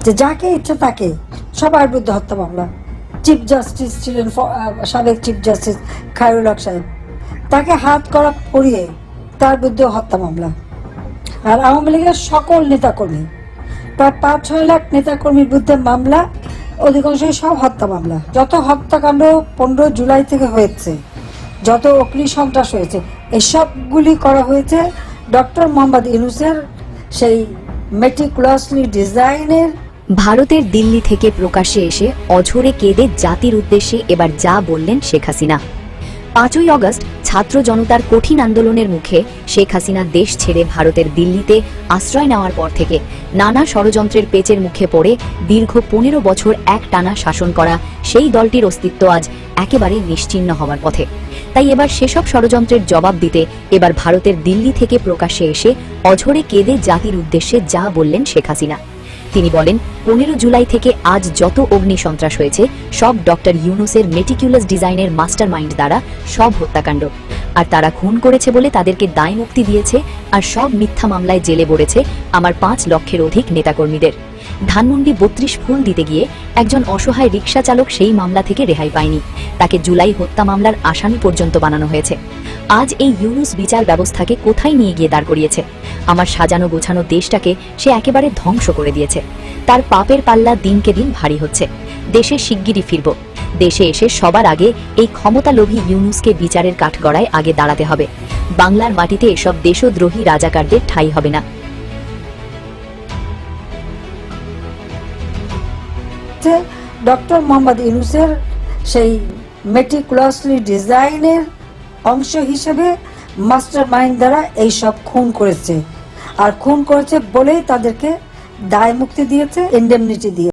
যে যাকে ইচ্ছা তাকে, সবার বিরুদ্ধে হত্যা মামলা। চিফ জাস্টিস ছিলেন সাবেক চিফ জাস্টিস খায়রুল হক সাহেব, তাকে হাত করা পরিয়ে তার বিরুদ্ধে হত্যা মামলা। আর আওয়ামী লীগের সকল নেতাকর্মী, প্রায় ৫-৬ লাখ নেতাকর্মীর বিরুদ্ধে মামলা, অধিকাংশই সব হত্যা মামলা। যত হত্যাকাণ্ড ১৫ জুলাই থেকে হয়েছে, যত অগ্নি সন্ত্রাস হয়েছে, এসবগুলি করা হয়েছে ডক্টর মোহাম্মদ ইউনূসের সেই মেটিকুলাসলি ডিজাইনের। ভারতের দিল্লি থেকে প্রকাশ্যে এসে অঝরে কেঁদে জাতির উদ্দেশ্যে এবার যা বললেন শেখ হাসিনা। ৫ই আগস্ট ছাত্র জনতার কঠিন আন্দোলনের মুখে শেখ হাসিনা দেশ ছেড়ে ভারতের দিল্লিতে আশ্রয় নেওয়ার পর থেকে নানা ষড়যন্ত্রের পেচের মুখে পড়ে দীর্ঘ ১৫ বছর একটানা শাসন করা সেই দলটির অস্তিত্ব আজ একেবারে নিশ্চিহ্ন হওয়ার পথে। তাই এবার সেসব ষড়যন্ত্রের জবাব দিতে এবার ভারতের দিল্লি থেকে প্রকাশ্যে এসে অঝরে কেঁদে জাতির উদ্দেশ্যে যা বললেন শেখ হাসিনা। তিনি বলেন, ১৫ জুলাই থেকে আজ যত অগ্নি সন্ত্রাস হয়েছে সব ডক্টর ইউনূসের মেটিকুলাস ডিজাইনের মাস্টার মাইন্ড দ্বারা সব হত্যাকাণ্ড। আর তারা খুন করেছে বলে তাদেরকে দায় মুক্তি দিয়েছে, আর সব মিথ্যা মামলায় জেলে ভরেছে আমার ৫ লক্ষের অধিক নেতাকর্মীদের। ধানমন্ডি ৩২ ফুল দিতে গিয়ে একজন অসহায় রিকশা চালক সেই মামলা থেকে রেহাই পায়নি, তাকে জুলাই হত্যা মামলার আসামি পর্যন্ত বানানো হয়েছে। আজ এই ইউনূস বিচার ব্যবস্থাকে কোথায় নিয়ে গিয়ে দাঁড় করিয়েছে? আমার সাজানো গোছানো দেশটাকে সে একেবারে ধ্বংস করে দিয়েছে। তার পাপের পাল্লা দিনকে দিন ভারী হচ্ছে। দেশে শিগগিরই ফিরব। দেশে এসে সবার আগে এই ক্ষমতালোভী ইউনূসকে বিচারের কাঠগড়ায় আগে দাঁড়াতে হবে। বাংলার মাটিতে এসব দেশদ্রোহী রাজাকারদের ঠাঁই হবে না। ডক্টর মোহাম্মদ ইউনূসের সেই মেটিকুলাসলি ডিজাইনের অংশ হিসেবে মাস্টার মাইন্ড দ্বারা এইসব খুন করেছে, আর খুন করেছে বলেই তাদেরকে দায় মুক্তি দিয়েছে, ইন্ডেমনিটি দিয়ে।